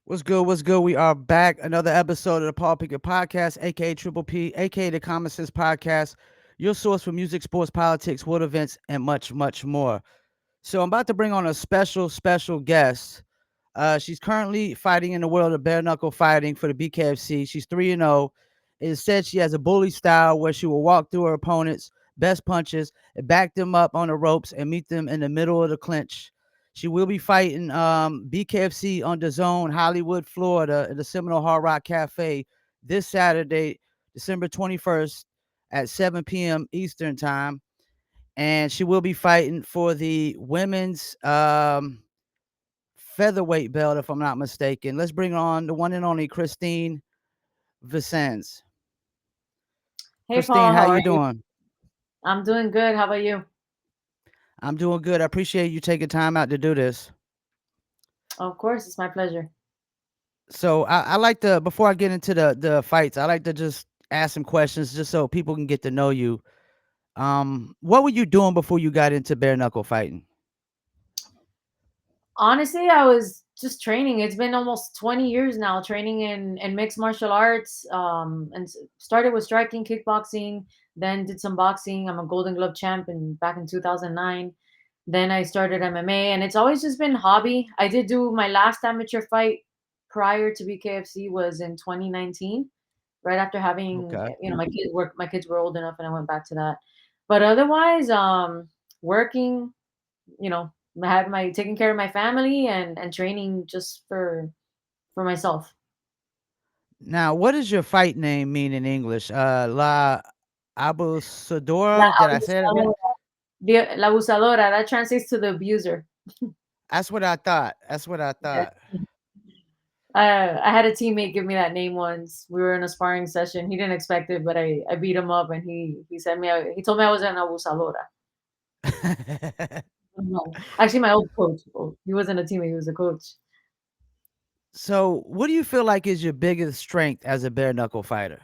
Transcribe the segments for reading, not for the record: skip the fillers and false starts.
What's good? What's good? We are back. Another episode of the Paul Pickett Podcast, aka Triple P, aka the Common Sense Podcast, your source for music, sports, politics, world events, and much, much more. So I'm about to bring on a special guest. She's currently fighting in the world of bare knuckle fighting for the BKFC. She's 3-0. It is said she has a bully style where she will walk through her opponents' best punches and back them up on the ropes and meet them in the middle of the clinch. She will be fighting BKFC on the Zone, Hollywood, Florida, at the Seminole Hard Rock Cafe this Saturday, December 21st at 7 p.m. Eastern Time. And she will be fighting for the women's featherweight belt, if I'm not mistaken. Let's bring on the one and only Christine Vicens. Hey Christine, Paul, how how you are you? doing? I'm doing good. How about you? I'm doing good. I appreciate you taking time out to do this. Of course, it's my pleasure. So I like to, before I get into the fights, I like to just ask some questions just so people can get to know you. What were you doing before you got into bare knuckle fighting? Honestly, I was just training. It's been almost 20 years now training in mixed martial arts. Started with striking, kickboxing, then did some boxing. I'm a Golden Glove champ back in 2009. Then I started MMA, and it's always just been hobby. I did do my last amateur fight prior to BKFC was in 2019, right after having Okay. my kids were old enough, and I went back to that. But otherwise, working, you know, I had my taking care of my family and training just for myself. Now, what does your fight name mean in English? La La Abusadora. Did I say that right? abusadora. La abusadora, that translates to the abuser. That's what I thought. That's what I Yeah. thought. I had a teammate give me that name once. We were in a sparring session. He didn't expect it, but I beat him up, and he said me. He told me I was an abusadora. No. Actually, my old coach. Oh, he wasn't a teammate. He was a coach. So, what do you feel like is your biggest strength as a bare knuckle fighter?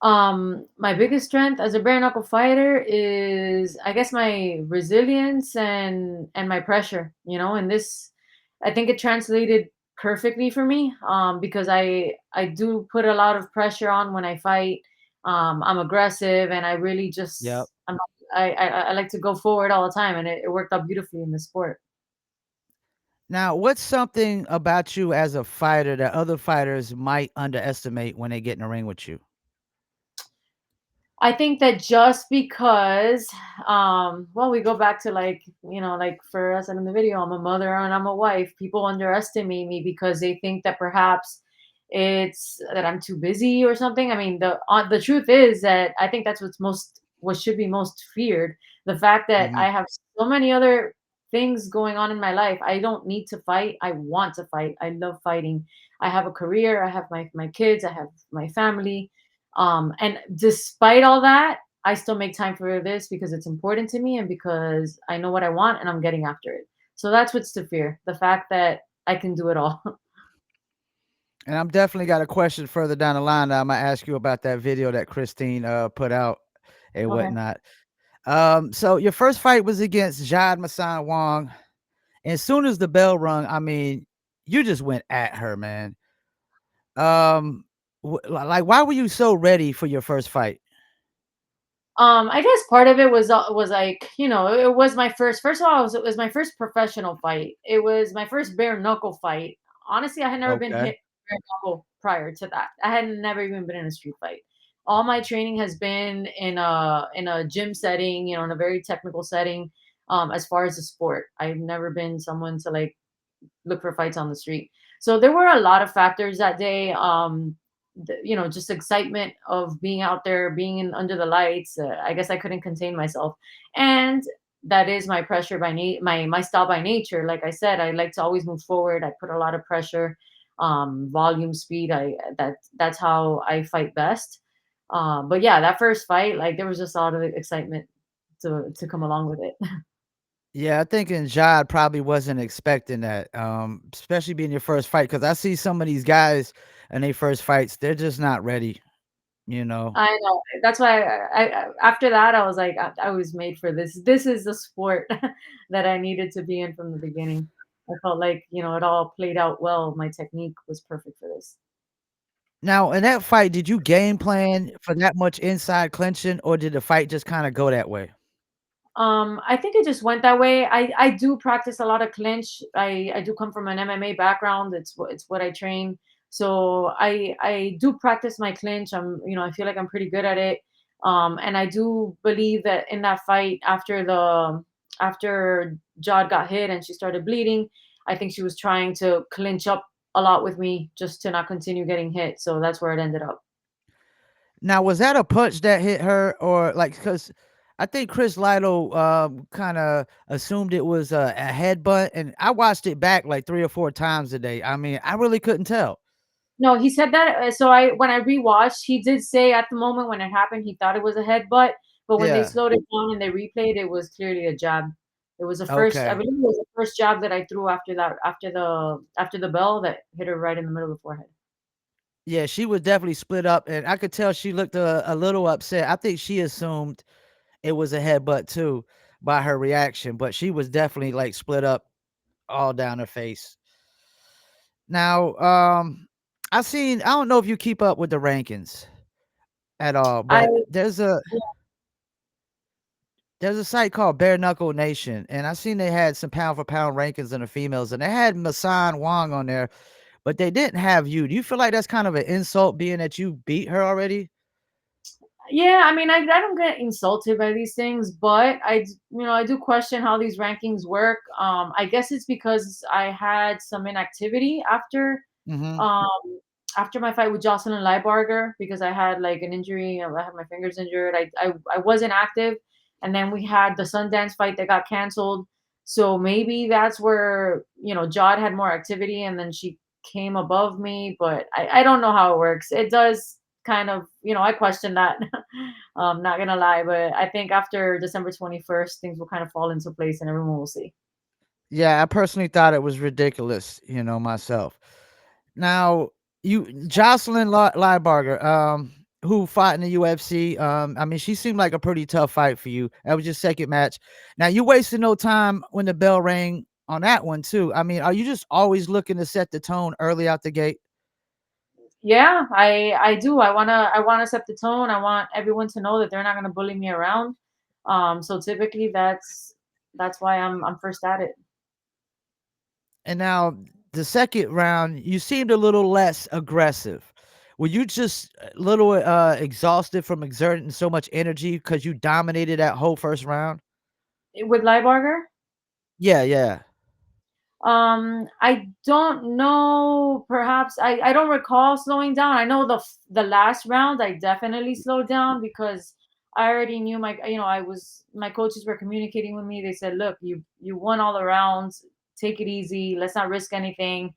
My biggest strength as a bare knuckle fighter is, I guess, my resilience and my pressure. And this, I think it translated perfectly for me. Because I do put a lot of pressure on when I fight. I'm aggressive, and I really Yep. just I like to go forward all the time, and it worked out beautifully in the sport. Now, what's something about you as a fighter that other fighters might underestimate when they get in the ring with you? I think that just because, well, we go back to, like, like for us in the video, I'm a mother and I'm a wife. People underestimate me because they think that perhaps it's that I'm too busy or something. I mean, the truth is that I think that's what should be most feared. The fact that Mhm. I have so many other things going on in my life. I don't need to fight. I want to fight. I love fighting. I have a career. I have my kids. I have my family, and despite all that, I still make time for this because it's important to me and because I know what I want and I'm getting after it. So that's what's to fear, the fact that I can do it all. And I'm definitely got a question further down the line that I'm gonna ask you about that video that Christine put out and Okay. whatnot. So your first fight was against Jade Masan Wong. And as soon as the bell rung, I mean, you just went at her, man. Um, like, why were you so ready for your first fight? I guess part of it was like, it was my first of all, it was my first professional fight. It was my first bare knuckle fight. Honestly, I had never been Okay. hit bare knuckle prior to that. I had never even been in a street fight. All my training has been in a gym setting, in a very technical setting. As far as the sport, I've never been someone to, like, look for fights on the street. So there were a lot of factors that day. Just excitement of being out there, being under the lights. I guess I couldn't contain myself, and that is my pressure my style by nature. Like I said, I like to always move forward. I put a lot of pressure, volume, speed. That's how I fight best. But yeah, that first fight, like, there was just a lot of excitement to come along with it. Yeah, I think Jad probably wasn't expecting that, especially being your first fight. Because I see some of these guys and they first fights, they're just not ready, you know. I know. That's why after that I was like, I was made for this. This is the sport that I needed to be in from the beginning. I felt like, it all played out well. My technique was perfect for this. Now, in that fight, did you game plan for that much inside clinching, or did the fight just kinda go that way? I think it just went that way. I do practice a lot of clinch. I do come from an MMA background. It's what I train. So I do practice my clinch. I feel like I'm pretty good at it. And I do believe that in that fight, after Jod got hit and she started bleeding, I think she was trying to clinch up a lot with me just to not continue getting hit. So that's where it ended up. Now, was that a punch that hit her, or like, because I think Chris Lytle, kinda assumed it was a headbutt, and I watched it back like 3 or 4 times a day. I mean, I really couldn't tell. No, he said that, so when I rewatched, he did say at the moment when it happened, he thought it was a headbutt, but when they Yeah, slowed it down and they replayed, it was clearly a jab. It was the first, I okay. believe it was the first jab that I threw after that, after the bell that hit her right in the middle of the forehead. Yeah, she was definitely split up, and I could tell she looked a little upset. I think she assumed it was a headbutt too by her reaction, but she was definitely, like, split up all down her face. Now, I don't know if you keep up with the rankings at all, I but there's a site called Bare Knuckle Nation, and I seen they had some pound for pound rankings in the females, and they had Masan Wong on there, but they didn't have you. Do you feel like that's kind of an insult being that you beat her already? Yeah, I mean, I don't get insulted by these things, but I do question how these rankings work. I guess it's because I had some inactivity Mhm. um, after my fight with Jocelyn Liebarger because I had like an injury. I had my fingers injured. I wasn't active, and then we had the Sundance fight that got canceled. So maybe that's where Jod had more activity, and then she came above me. But I don't know how it works. It does kind of I question that. Not gonna lie, but I think after December 21st, things will kind of fall into place, and everyone will see. Yeah, I personally thought it was ridiculous, myself. Now, you Jocelyn Liebarger, who fought in the UFC, I mean, she seemed like a pretty tough fight for you. That was your second match. Now, you wasted no time when the bell rang on that one too. I mean, are you just always looking to set the tone early out the gate? Yeah, I do. I wanna set the tone. I want everyone to know that they're not gonna bully me around. So typically that's why I'm first at it. And now the second round, you seemed a little less aggressive. Were you just a little exhausted from exerting so much energy because you dominated that whole first round? With Liebarger? Yeah, yeah. I don't know. Perhaps I don't recall slowing down. I know the last round I definitely slowed down because I already knew my coaches were communicating with me. They said, "Look, you won all the rounds. Take it easy. Let's not risk anything.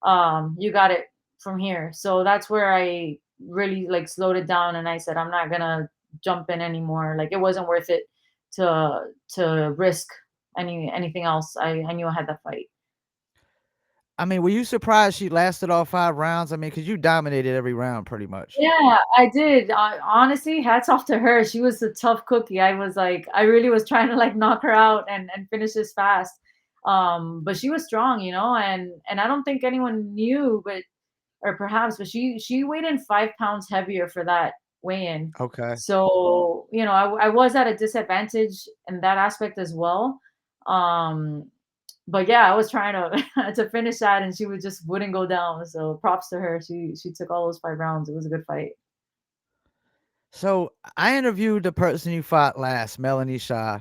You got it from here." So that's where I really like slowed it down and I said, "I'm not gonna jump in anymore. Like it wasn't worth it to risk anything else. I knew I had that fight." I mean, were you surprised she lasted all 5 rounds? I mean, because you dominated every round pretty much. Yeah, I did. Honestly, hats off to her. She was a tough cookie. I really was trying to like knock her out and finish this fast. But she was strong, and I don't think anyone knew, but or perhaps, but she weighed in 5 pounds heavier for that weigh-in. Okay. So, I was at a disadvantage in that aspect as well. Um, but yeah, I was trying to to finish that and she would just wouldn't go down. So props to her. She took all those 5 rounds. It was a good fight. So, I interviewed the person you fought last, Melanie Shaw,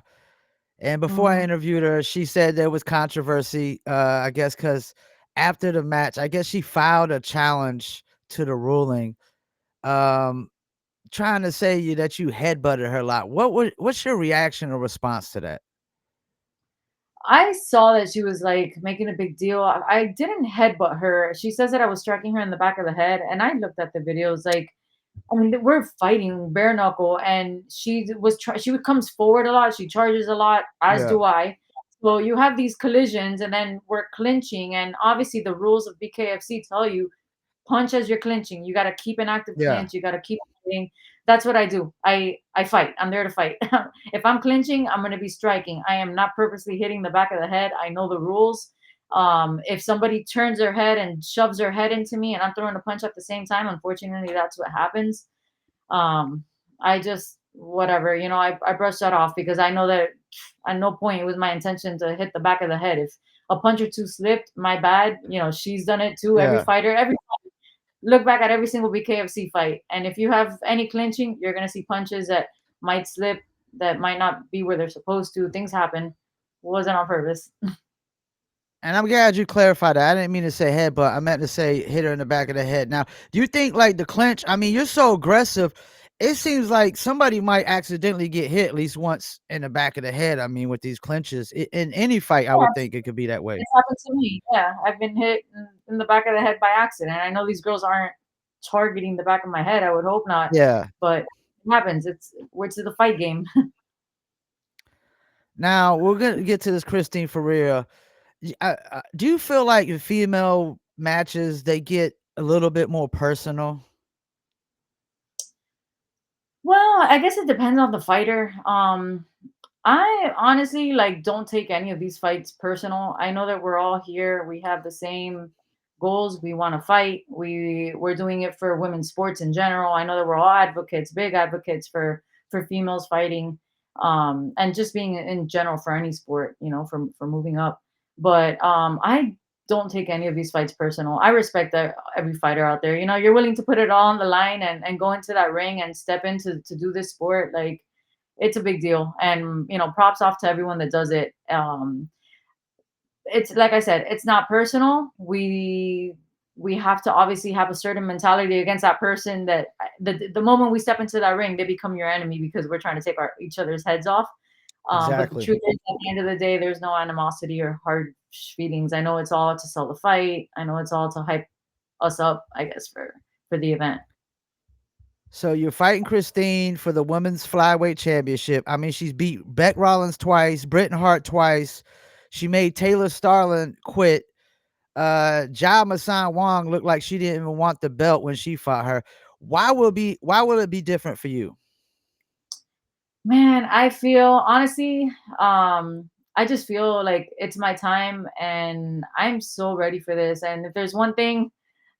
and before I Mhm. interviewed her, she said there was controversy, I guess because after the match, I guess she filed a challenge to the ruling, um, trying to say that you headbutted her a lot. What's your reaction or response to that? I saw that she was like making a big deal. I didn't headbutt her. She says that I was striking her in the back of the head, and I looked at the videos. Like, I mean, we're fighting bare knuckle, and she comes forward a lot. She charges a lot, as Yeah, do I. So you have these collisions, and then we're clinching, and obviously the rules of BKFC tell you punch as you're clinching. You got to keep an active yeah. clinch. You got to keep fighting. That's what I do. I fight. I'm there to fight. If I'm clinching, I'm going to be striking. I am not purposely hitting the back of the head. I know the rules. If somebody turns their head and shoves their head into me and I'm throwing a punch at the same time, unfortunately, that's what happens. Um, I just, whatever, I brushed that off because I know that at no point it was my intention to hit the back of the head. If a punch or two slipped, my bad. She's done it too. Every Yeah. fighter, every look back at every single BKFC fight, and if you have any clinching, you're gonna see punches that might slip, that might not be where they're supposed to. Things happen. It wasn't on purpose. And I'm glad you clarified that. I didn't mean to say head, but I meant to say hit her in the back of the head. Now, do you think like the clinch? I mean, you're so aggressive. It seems like somebody might accidentally get hit at least once in the back of the head. I mean, with these clinches in any fight, I Yeah, would think it could be that way. it's happened to me. Yeah, I've been hit in the back of the head by accident. I know these girls aren't targeting the back of my head. I would hope not, Yeah. but it happens. It's the fight game. Now we're gonna get to this Christine Ferreira. Do you feel like in female matches they get a little bit more personal? Well, I guess it depends on the fighter. I honestly don't take any of these fights personal. I know that we're all here. We have the same goals. We want to fight. We're doing it for women's sports in general. I know that we're all advocates, big advocates for females fighting, and just being in general for any sport. For moving up. But I don't take any of these fights personal. I respect every fighter out there. You're willing to put it all on the line and go into that ring and step into to do this sport. Like, it's a big deal, and props off to everyone that does it. It's like I said, it's not personal. We have to obviously have a certain mentality against that person, that the moment we step into that ring, they become your enemy because we're trying to take each other's heads off. But the Exactly. truth is, at the end of the day, there's no animosity or hard feelings. I know it's all to sell the fight. I know it's all to hype us up, I guess, for the event. So you're fighting Christine for the women's flyweight championship. I mean, she's beat Beck Rollins twice, Britton Hart twice. She made Taylor Starlin quit. Ja Masan Wong looked like she didn't even want the belt when she fought her. Why will it be different for you? Man, I feel honestly, I just feel like it's my time and I'm so ready for this. And if there's one thing,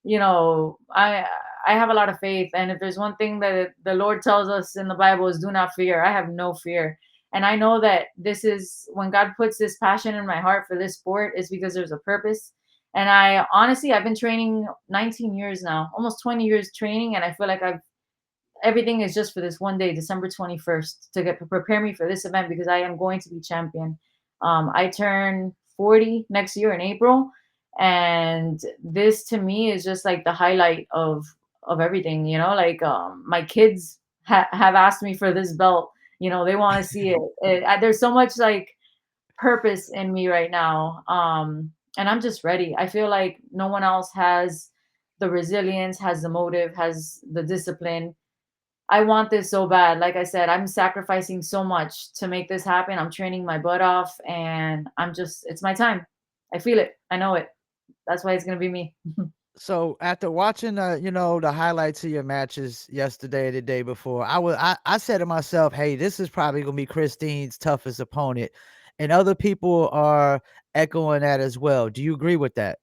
I have a lot of faith. And if there's one thing that the Lord tells us in the Bible is do not fear. I have no fear. And I know that this is when God puts this passion in my heart for this sport is because there's a purpose. And I honestly I've been training 19 years now, almost 20 years training, and I feel like everything is just for this one day, December 21st, to get prepare me for this event because I am going to be champion. I turn 40 next year in April, and this to me is just like the highlight of everything. My kids have asked me for this belt. They want to see it. There's so much purpose in me right now, and I'm just ready. I feel like no one else has the resilience, has the motive, has the discipline. I want this so bad. Like I said, I'm sacrificing so much to make this happen. I'm training my butt off and it's my time. I feel it. I know it. That's why it's going to be me. So after watching the highlights of your matches yesterday and the day before, I said to myself, hey, this is probably gonna be Christine's toughest opponent. And other people are echoing that as well. Do you agree with that?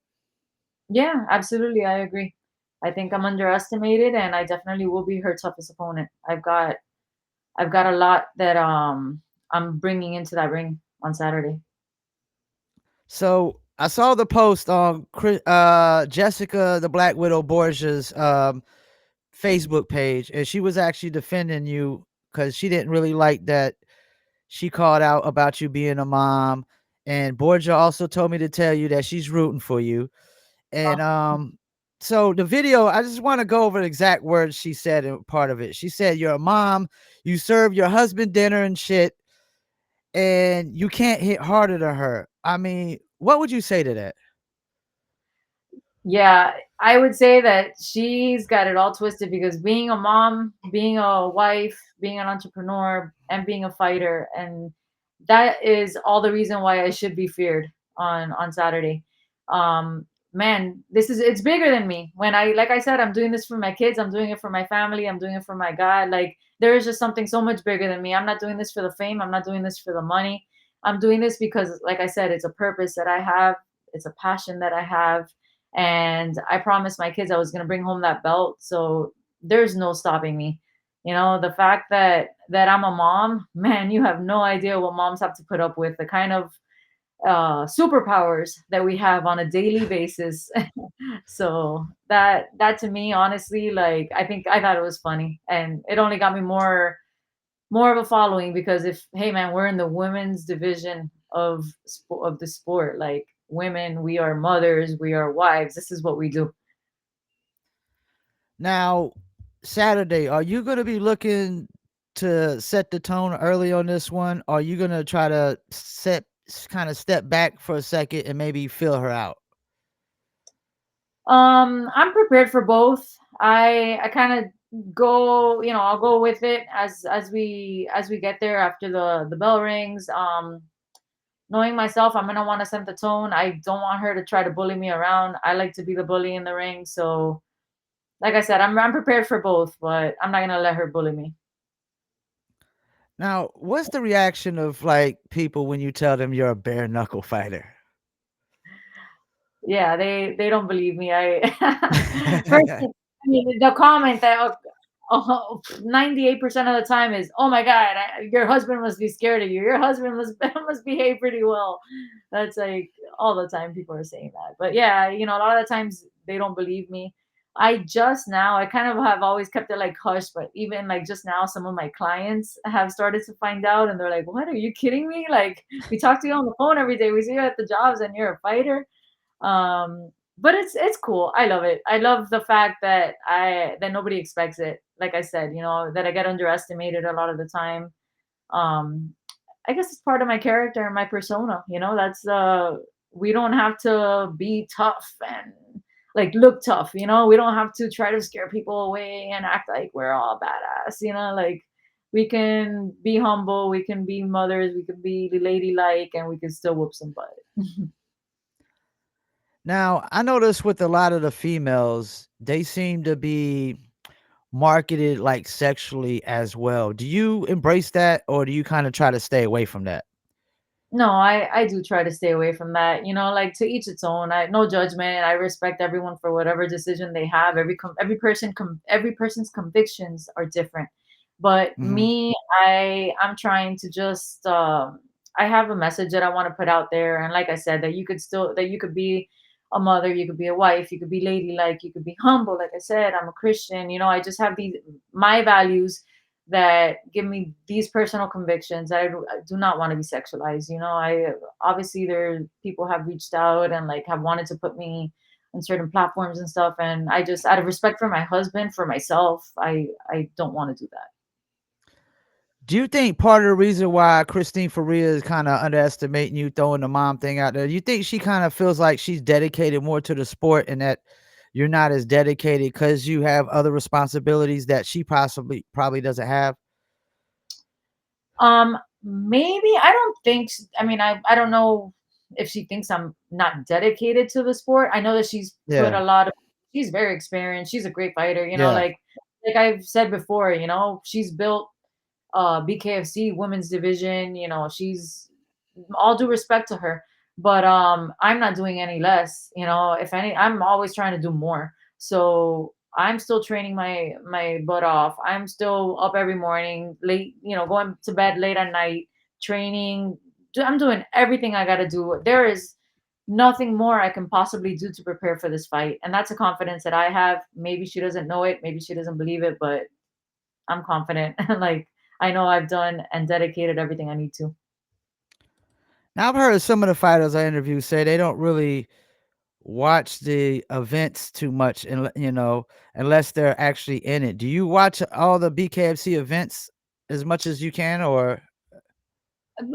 Yeah, absolutely. I agree. I think I'm underestimated and I definitely will be her toughest opponent. I've got a lot that I'm bringing into that ring on Saturday. So I saw the post on Jessica the Black Widow Borgia's Facebook page, and she was actually defending you because she didn't really like that she called out about you being a mom. And Borgia also told me to tell you that she's rooting for you. And Oh, so the video, I just want to go over the exact words she said in part of it. She said, "You're a mom, you serve your husband dinner and shit, and you can't hit harder than her." I mean, what would you say to that? yeah, I would say that she's got it all twisted because being a mom, being a wife, being an entrepreneur, and being a fighter, and that is all the reason why I should be feared on Saturday. Man, it's bigger than me. When like I said, I'm doing this for my kids, I'm doing it for my family, I'm doing it for my God. Like there is just something so much bigger than me. I'm not doing this for the fame, I'm not doing this for the money. I'm doing this because, like I said, it's a purpose that I have. It's a passion that I have, and I promised my kids I was going to bring home that belt. So there's no stopping me. The fact that I'm a mom, man, you have no idea what moms have to put up with. The kind of superpowers that we have on a daily basis. So that to me, honestly, like I thought it was funny, and it only got me more of a following because if hey man, we're in the women's division of the sport. Like women, we are mothers, we are wives. This is what we do. Now, Saturday, are you gonna be looking to set the tone early on this one? Or are you gonna try to kind of step back for a second and maybe feel her out? I'm prepared for both. I kind of go, I'll go with it as we get there after the bell rings. Knowing myself, I'm gonna want to set the tone. I don't want her to try to bully me around. I like to be the bully in the ring. So, like I said, I'm prepared for both, but I'm not gonna let her bully me. Now, what's the reaction of like people when you tell them you're a bare knuckle fighter? Yeah, they don't believe me. First, I mean, the comment that 98% of the time is, "Oh my God, your husband must be scared of you. Your husband must must behave pretty well." That's like all the time people are saying that. But yeah, a lot of the times they don't believe me. I kind of have always kept it like hush, but even like just now, some of my clients have started to find out, and they're like, "What? Are you kidding me? Like we talk to you on the phone every day. We see you at the jobs, and you're a fighter." But it's cool. I love it. I love the fact that nobody expects it. Like I said, that I get underestimated a lot of the time. um I guess it's part of my character and my persona. That's we don't have to be tough and like look tough. We don't have to try to scare people away and act like we're all badass. Like we can be humble, we can be mothers, we can be ladylike, and we can still whoop some butt. Now, I noticed with a lot of the females, they seem to be marketed like sexually as well. Do you embrace that or do you kind of try to stay away from that? No, I do try to stay away from that. Like to each its own. I no judgment. I respect everyone for whatever decision they have. Every person's convictions are different. But Mhm. me, I'm trying to just I have a message that I want to put out there, and like I said, that you could be a mother, you could be a wife, you could be ladylike, you could be humble. Like I said, I'm a Christian. I just have these my values that give me these personal convictions that I do not want to be sexualized. I obviously there people have reached out and like have wanted to put me on certain platforms and stuff, and I just out of respect for my husband, for myself, I don't want to do that. Do you think part of the reason why Christine Faria is kind of underestimating you, throwing the mom thing out there, you think she kind of feels like she's dedicated more to the sport and that you're not as dedicated because you have other responsibilities that she probably doesn't have? Maybe I don't think. I mean, I don't know if she thinks I'm not dedicated to the sport. I know that she's put a Yeah, lot of. She's very experienced. She's a great fighter. yeah. Like I've said before. She's built BKFC women's division. She's all due respect to her, but I'm not doing any less. If any, I'm always trying to do more. So I'm still training my butt off. I'm still up every morning, late, going to bed late at night, training. I'm doing everything I got to do. There is nothing more I can possibly do to prepare for this fight, and that's a confidence that I have. Maybe she doesn't know it, maybe she doesn't believe it, but I'm confident. Like I know I've done and dedicated everything I need to. Now I've heard some of the fighters I interview say they don't really watch the events too much and unless they're actually in it. Do you watch all the BKFC events as much as you can or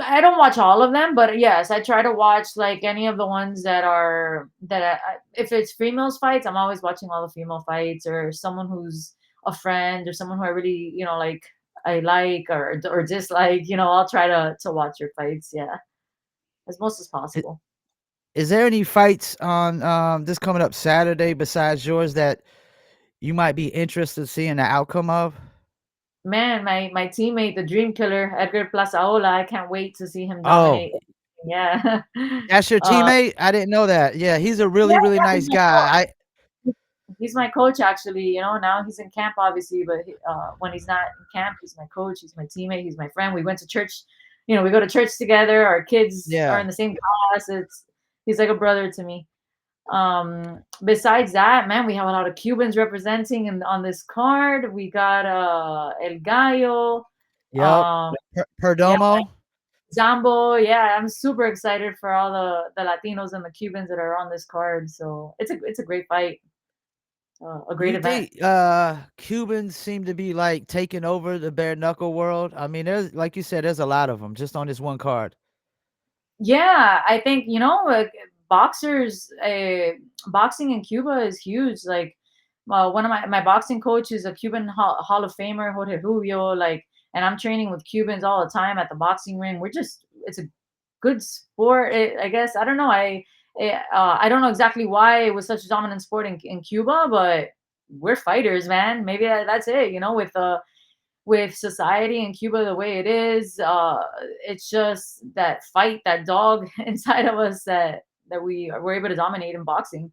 I don't watch all of them, but yes, I try to watch like any of the ones if it's females fights, I'm always watching all the female fights or someone who's a friend or someone who I really, like I like or dislike, I'll try to watch your fights, yeah, as most as i- possible. is there any fights on this coming up Saturday besides yours that you might be interested in seeing the outcome of? Man, my teammate, the dream killer, Edgar Plazaola, I can't wait to see him Oh, dominate. Yeah. That's your uh, teammate? I didn't know that. Yeah, he's a yeah, really, really yeah, he's nice my coach. guy. I He's my coach actually. Now he's in camp obviously, but when he's not in camp, he's my coach. He's my teammate. He's my friend. We went to church. We go to church together. Our kids are yeah. in the same class. He's like a brother to me. Besides that, man, we have a lot of Cubans representing on this card. We got El Gallo. Yep. Um, yeah, Perdomo? Zambo. Yeah, I'm super excited for all the Latinos and the Cubans that are on this card. So it's a great fight, a Do great you event. think Cubans seem to be like taking over the bare knuckle world? I mean, there's like you said, there's a lot of them just on this one card. Yeah, I think like boxers. Boxing in Cuba is huge. Like, one of my boxing coach is a Cuban Hall of Famer, Jorge Rubio. Like, and I'm training with Cubans all the time at the boxing ring. It's a good sport. I guess I don't know. I don't know exactly why it was such a dominant sport in Cuba, but we're fighters, man. Maybe that's it. With society in Cuba the way it is, it's just that fight, that dog inside of us that we're able to dominate in boxing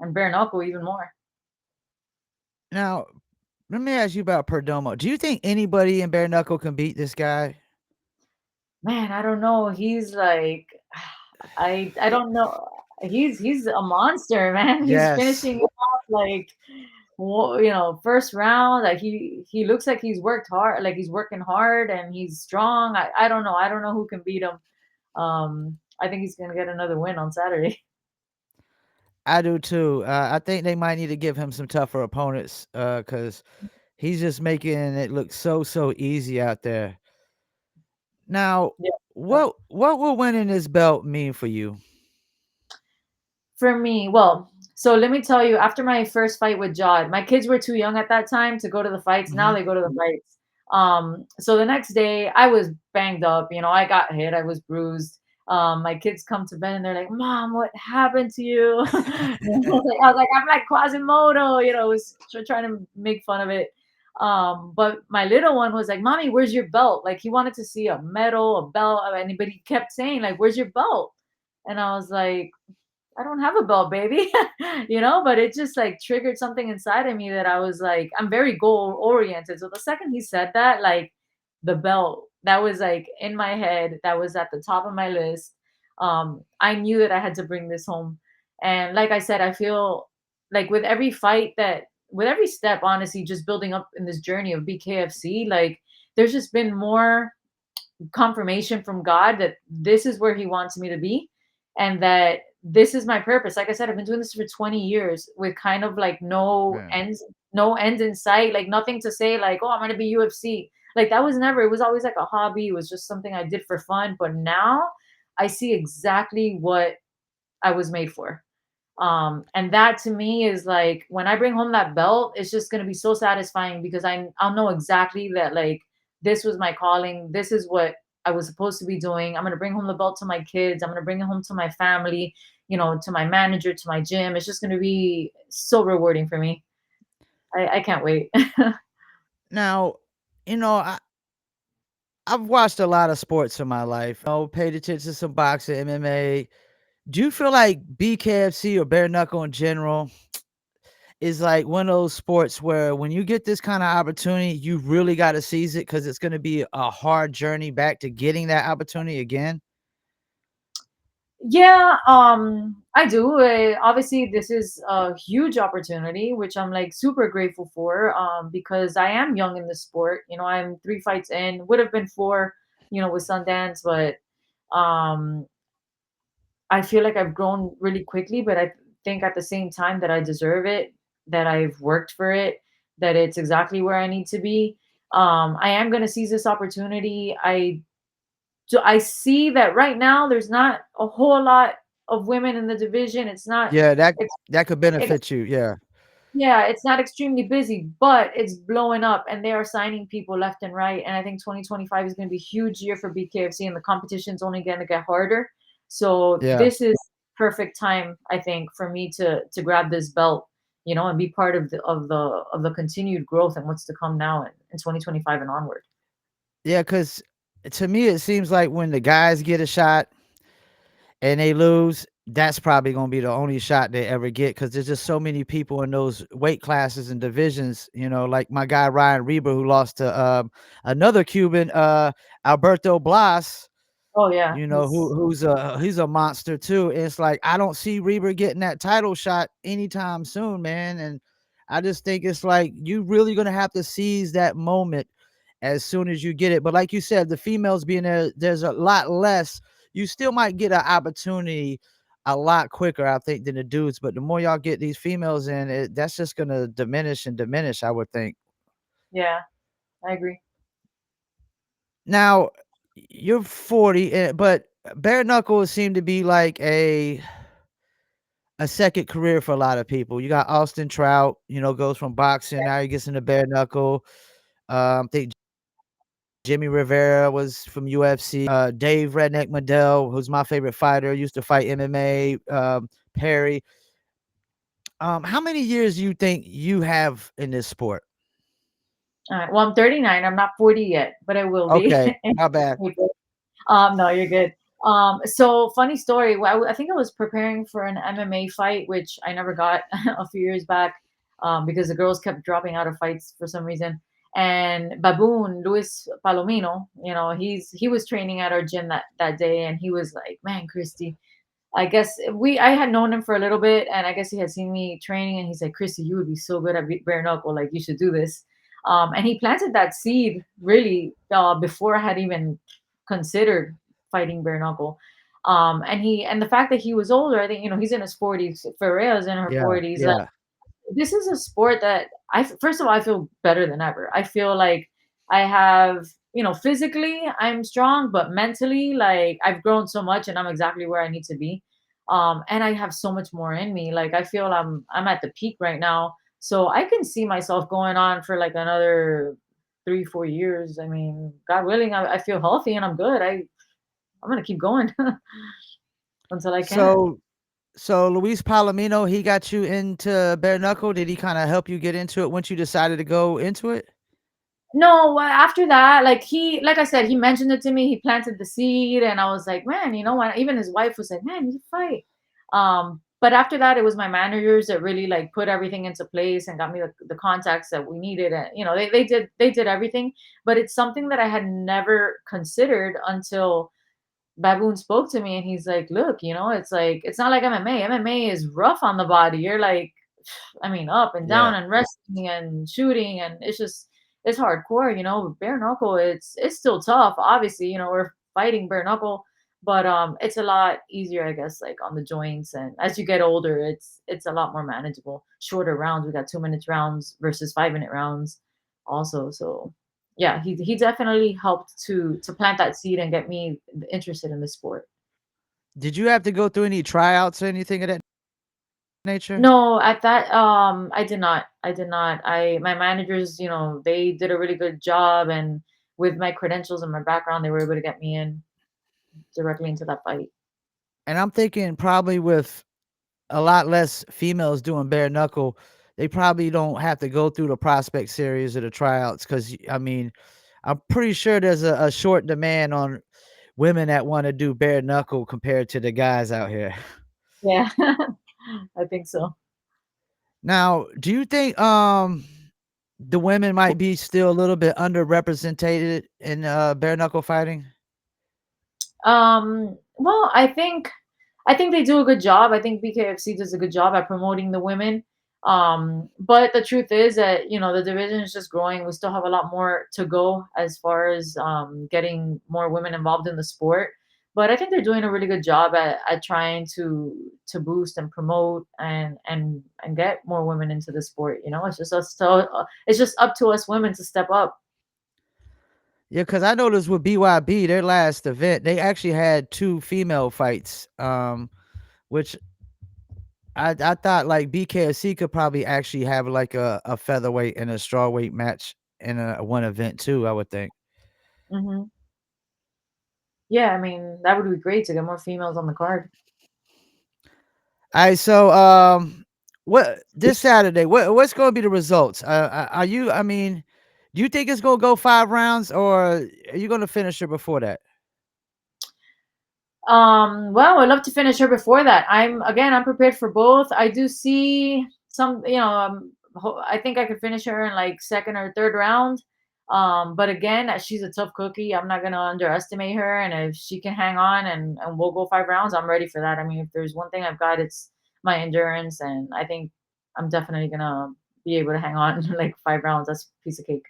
and bare knuckle even more. Now, let me ask you about Perdomo. Do you think anybody in bare knuckle can beat this guy? Man, I don't know. He's like, I don't know. He's a monster, man. He's Yes. finishing it off like, first round. Like he looks like he's worked hard, like he's working hard and he's strong. I don't know. I don't know who can beat him. I think he's gonna get another win on Saturday. I do too. I think they might need to give him some tougher opponents because he's just making it look so, so easy out there. Now, Yeah. what will winning this belt mean for you? For me, well, so let me tell you, after my first fight with Jod, my kids were too young at that time to go to the fights. Now Mhm. they go to the fights. So the next day I was banged up, I got hit, I was bruised. My kids come to bed and they're like, "Mom, what happened to you?" I was like, "I'm like Quasimodo," was trying to make fun of it. But my little one was like, "Mommy, where's your belt?" Like he wanted to see a medal, a belt, but he kept saying like, "Where's your belt?" And I was like, I don't have a belt, baby. But it just like triggered something inside of me that I was like, I'm very goal oriented. So the second he said that, like the belt, that was like in my head, that was at the top of my list. I knew that I had to bring this home. And like I said, I feel like with every step, honestly, just building up in this journey of BKFC, like there's just been more confirmation from God that this is where He wants me to be and that this is my purpose. Like I said, I've been doing this for 20 years with kind of like Man. no end in sight, like nothing to say, like, oh, I'm going to be UFC. Like that was never, it was always like a hobby. It was just something I did for fun. But now I see exactly what I was made for. And that to me is like when I bring home that belt, it's just gonna be so satisfying because I'll know exactly that like this was my calling, this is what I was supposed to be doing. I'm gonna bring home the belt to my kids, I'm gonna bring it home to my family, to my manager, to my gym. It's just gonna be so rewarding for me. I can't wait. Now, you know, I've watched a lot of sports in my life. Paid attention to some boxing, MMA. Do you feel like BKFC or bare knuckle in general is like one of those sports where when you get this kind of opportunity, you really got to seize it because it's going to be a hard journey back to getting that opportunity again? Yeah, I do. Obviously, this is a huge opportunity, which I'm like super grateful for, because I am young in the sport. I'm 3 fights in, would have been four, with Sundance, but um, I feel like I've grown really quickly, but I think at the same time that I deserve it, that I've worked for it, that it's exactly where I need to be. I am going to seize this opportunity. I see that right now there's not a whole lot of women in the division. It's not Yeah, ex- that could ex- benefit you. Yeah. yeah, it's not extremely busy, but it's blowing up and they are signing people left and right. And I think 2025 is going to be a huge year for BKFC and the competition's only going to get harder. So Yeah. this is perfect time, I think, for me to grab this belt, and be part of the continued growth and what's to come now in 2025 and onward. Yeah, because to me, it seems like when the guys get a shot, and they lose, that's probably gonna be the only shot they ever get because there's just so many people in those weight classes and divisions, like my guy Ryan Reber who lost to another Cuban, Alberto Blas, Oh yeah, he's a monster too. It's like I don't see Reber getting that title shot anytime soon, man. And I just think it's like you really gonna have to seize that moment as soon as you get it. But like you said, the females being there, there's a lot less. You still might get an opportunity a lot quicker, I think, than the dudes. But the more y'all get these females in, that's just gonna diminish and diminish, I would think. yeah, I agree. Now, you're 40, but bare knuckles seem to be like a second career for a lot of people. You got Austin Trout, goes from boxing, now he gets into bare knuckle. I think Jimmy Rivera was from UFC. Dave Redneck Mandel, who's my favorite fighter, used to fight MMA. Perry. How many years do you think you have in this sport? All right. Well, I'm 39. I'm not 40 yet, but I will be. Okay, my bad. No, you're good. So funny story. Well, I think I was preparing for an MMA fight, which I never got a few years back, because the girls kept dropping out of fights for some reason. And Baboon Luis Palomino, he was training at our gym that day, and he was like, "Man, Christy, I guess I had known him for a little bit, and I guess he had seen me training, and he's like, Christy, you would be so good at bare knuckle, like you should do this." And he planted that seed really before I had even considered fighting bare knuckle. And the fact that he was older, I think he's in his 40s. Ferreira's in her Yeah, 40s. yeah, This is a sport that first of all, I feel better than ever. I feel like I have, physically I'm strong, but mentally, like I've grown so much and I'm exactly where I need to be. And I have so much more in me. Like I feel I'm at the peak right now. So I can see myself going on for like another 3, 4 years. I mean, God willing, I feel healthy and I'm good. I'm gonna keep going until I can't. So, Luis Palomino, he got you into bare knuckle. Did he kind of help you get into it once you decided to go into it? No, after that, like I said, he mentioned it to me. He planted the seed, and I was like, man, you know what? Even his wife was like, man, you fight. But after that, it was my managers that really like put everything into place and got me the contacts that we needed, and they did everything. But it's something that I had never considered until Baboon spoke to me, and he's like, look, it's not like MMA. MMA is rough on the body. You're like, I mean, up and down Yeah. and wrestling and shooting, and it's hardcore. Bare knuckle, it's still tough. Obviously, we're fighting bare knuckle, but it's a lot easier, I guess, like on the joints. And as you get older, it's a lot more manageable. Shorter rounds. We got 2 minute rounds versus 5 minute rounds, also. So yeah, he definitely helped to plant that seed and get me interested in the sport. Did you have to go through any tryouts or anything of that nature? No, at that I did not. I did not. My managers, they did a really good job, and with my credentials and my background, they were able to get me in directly into that fight. And I'm thinking probably with a lot less females doing bare knuckle, they probably don't have to go through the prospect series or the tryouts. Because I mean, I'm pretty sure there's a short demand on women that want to do bare knuckle compared to the guys out here. Yeah. I think so. Now, do you think the women might be still a little bit underrepresented in bare knuckle fighting? Well, I think they do a good job. I think BKFC does a good job at promoting the women. But the truth is that the division is just growing. We still have a lot more to go as far as getting more women involved in the sport. But I think they're doing a really good job at trying to boost and promote and get more women into the sport. It's just up to us women to step up. Yeah, because I noticed with BYB, their last event, they actually had two female fights, which I thought like BKFC could probably actually have like a featherweight and a strawweight match in a one event too. I would think. Hmm. Yeah, I mean that would be great to get more females on the card. All right, so what this Saturday? What's going to be the results? Are you? I mean, do you think it's going to go 5 rounds, or are you going to finish it before that? Well, I'd love to finish her before that. I'm prepared for both. I do see some, I think I could finish her in like second or third round. But again, she's a tough cookie. I'm not gonna underestimate her, and if she can hang on and we'll go 5 rounds, I'm ready for that. I mean, if there's one thing I've got, it's my endurance, and I think I'm definitely gonna be able to hang on like 5 rounds. That's a piece of cake.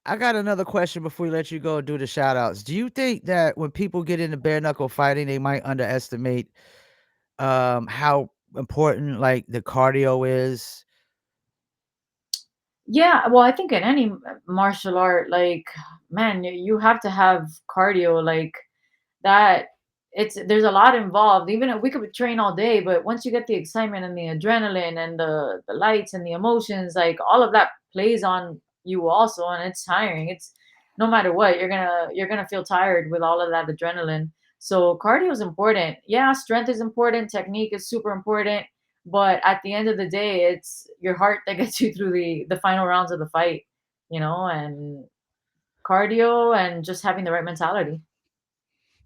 I got another question before we let you go and do the shout outs. Do you think that when people get into bare knuckle fighting, they might underestimate how important like the cardio is? Yeah, well, I think in any martial art, like, man, you have to have cardio, like that. It's There's a lot involved. Even if we could train all day, but once you get the excitement and the adrenaline and the lights and the emotions, like all of that plays on you also, and it's tiring. It's no matter what, you're gonna feel tired with all of that adrenaline. So cardio is important. Yeah, strength is important, technique is super important, but at the end of the day, it's your heart that gets you through the final rounds of the fight, and cardio and just having the right mentality.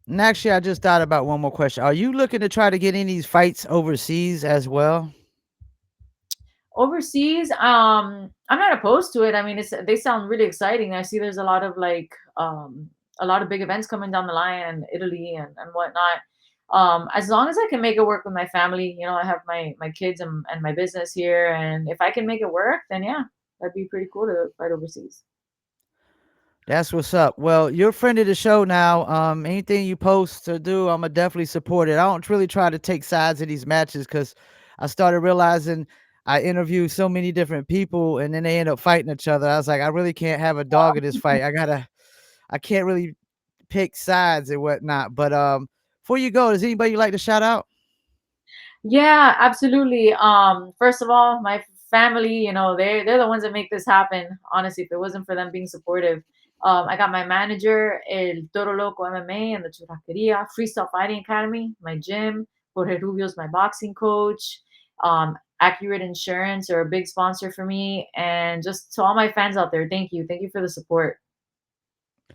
And actually, I just thought about one more question. Are you looking to try to get any of these fights overseas as well? Overseas, I'm not opposed to it. I mean, they sound really exciting. I see there's a lot of big events coming down the line in Italy and whatnot. As long as I can make it work with my family, I have my kids and my business here, and if I can make it work, then yeah, that'd be pretty cool to fight overseas. That's what's up. Well, you're a friend of the show now. Anything you post or do, I'ma definitely support it. I don't really try to take sides in these matches because I started realizing I interview so many different people and then they end up fighting each other. I was like, I really can't have a dog in this fight. I can't really pick sides and whatnot. But before you go, does anybody you'd like to shout out? Yeah, absolutely. First of all, my family, they're the ones that make this happen. Honestly, if it wasn't for them being supportive, I got my manager, El Toro Loco MMA and the Churrasqueria Freestyle Fighting Academy, my gym, Jorge Rubio's my boxing coach. Accurate Insurance are a big sponsor for me, and just to all my fans out there, thank you for the support.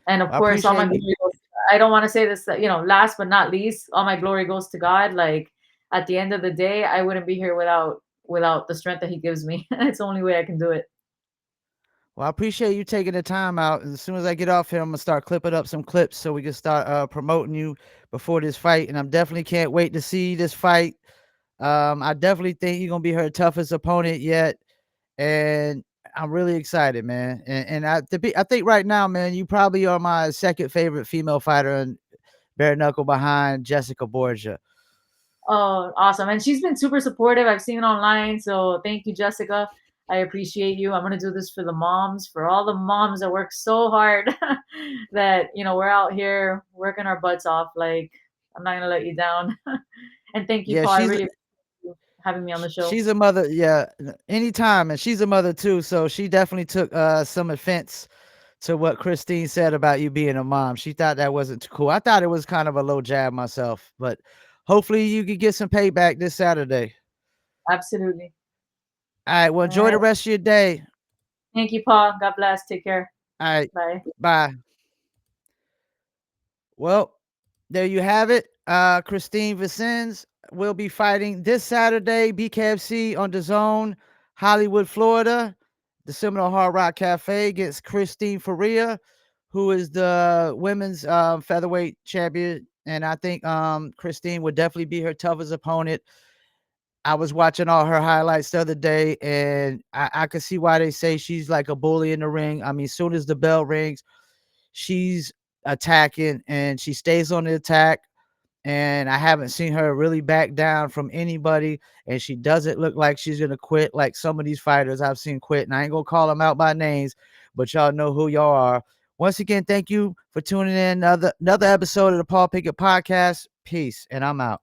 And of I course, all appreciate my you. glory goes, I don't want to say this, last but not least, all my glory goes to God. Like at the end of the day, I wouldn't be here without the strength that He gives me. It's the only way I can do it. Well, I appreciate you taking the time out. And as soon as I get off here, I'm gonna start clipping up some clips so we can start promoting you before this fight. And I'm definitely can't wait to see this fight. I definitely think you're gonna be her toughest opponent yet, and I'm really excited, man. And I think right now, man, you probably are my second favorite female fighter in bare knuckle behind Jessica Borgia. Oh, awesome. And she's been super supportive. I've seen it online. So thank you, Jessica. I appreciate you. I'm going to do this for the moms, for all the moms that work so hard that, we're out here working our butts off. Like, I'm not going to let you down. And thank you, Yeah, Paul. I really appreciate you having me on the show. she's a mother. Yeah, anytime, and she's a mother too. So she definitely took some offense to what Christine said about you being a mom. She thought that wasn't too cool. I thought it was kind of a low jab myself, but hopefully you could get some payback this Saturday. Absolutely. All right. Well, All enjoy right. the rest of your day. Thank you, Paul. God bless. Take care. All right. Bye. Bye. Well, there you have it. Christine Vicens will be fighting this Saturday, BKFC on the zone, Hollywood, Florida, the Seminole Hard Rock Cafe against Christine Faria, who is the women's featherweight champion. And I think Christine would definitely be her toughest opponent. I was watching all her highlights the other day, and I could see why they say she's like a bully in the ring. I mean, soon as the bell rings, she's attacking and she stays on the attack. And I haven't seen her really back down from anybody. And she doesn't look like she's gonna quit like some of these fighters I've seen quit. And I ain't gonna call them out by names, but y'all know who y'all are. Once again, thank you for tuning in. Another episode of the Paul Pickett Podcast. Peace, and I'm out.